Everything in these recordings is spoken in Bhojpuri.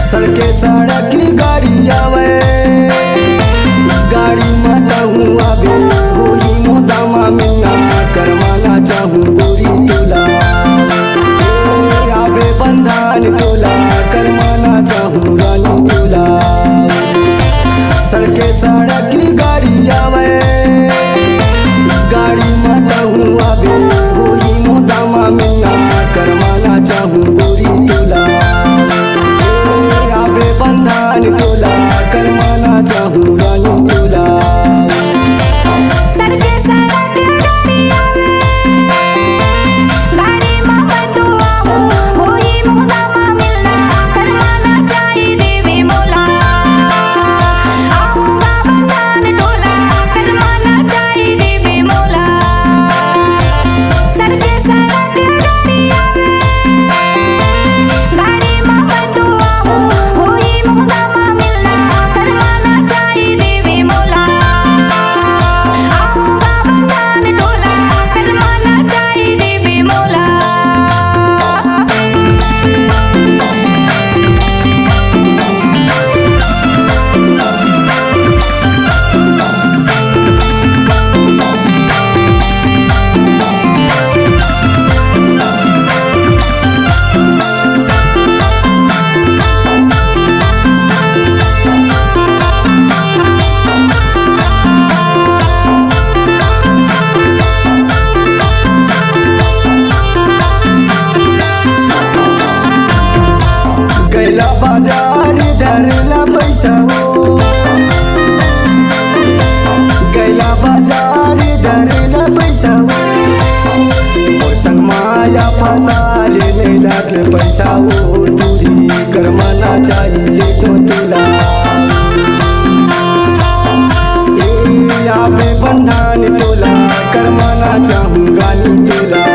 सड़के सड़क गाड़ी आवे गाड़ी माता हूँ आवे होई मोदामा मिलना करवाना चाहूँ गोरी तोला आवे बंधन टोला करवाना चाहूँ रानी तोला। सड़के सड़क गाड़ी आवे गाड़ी माता हूँ आवे होई मोदामा मिलना करवाना चाहूँ गोरी तोला बंधन टोला करवाना चाहूँ रानी तोला। सड़के सड़क गाड़ी आवे गाड़ी में मैं तू आऊं होई मोदामा मिलना करवाना चाहिए देवी मोला आऊंगा बंधन टोला करवाना चाहिए देवी मोला। सड़के सड़क गाड़ी आवे गाड़ी में मैं तू आऊं होई मोदामा मिलना करवाना चाहिए देवी मोला आऊंगा बंधन टोला करवाना चाहिए देवी मोला। गैला बाजार धरला पैसा हो गैला बाजार धरला पैसा हो और संग माया फंसा लेने लगे पैसा हो दूरी करवाना चाहिए तो तुला आवे बंधन टोला करवाना चाहूँ रानी तोला।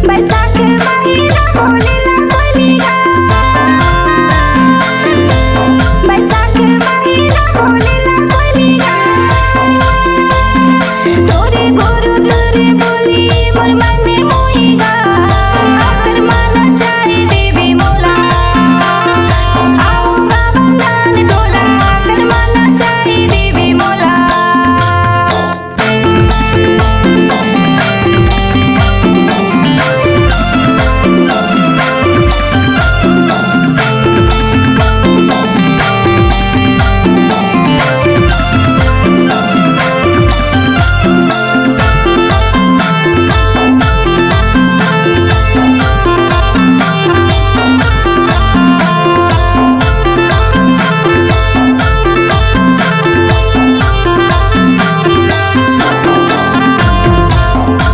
बैसाख महीना बोलेला बोलिया बैसाख महीना बोलेला बोलिया तोरे गुरु तोरे बोली मोर मन मोहिगा करवाना चाहिए देवी मोला आऊंगा बंधन टोला करवाना चाहिए देवी मोला।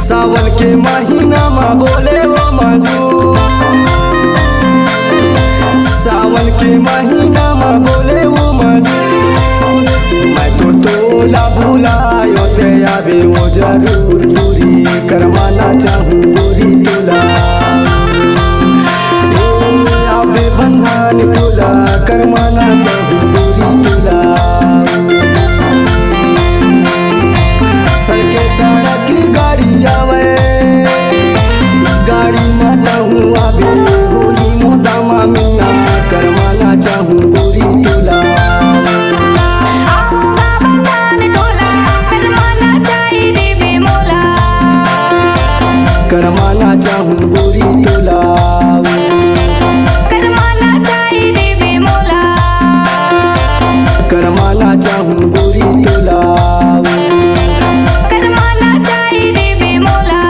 सावन के महीना में बोले वो मंजू सावन के महीना में बोले वो मंजू मैं तो तोला भुलायो ते आवे वो जरूर पूरी करवाना चाहूँ गोरी तोला आवे बंधन टोला करवाना चाहूँ गोरी तोला। सड़के सड़क गाड़ी आवे गाड़ी माता हूँ आवे होई मोदामा मिलना करवाना चाहूँ गोरी तोला आऊंगा बंधन टोला करवाना चाहिए देवी मोला करवाना चाहूँ गोरी तोला करवाना चाहिए देवी मोला करवाना चाहूँ गोरी तोला करवाना चाहिए देवी मोला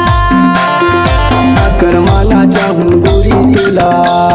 करवाना चाहूँ गोरी तोला। गा।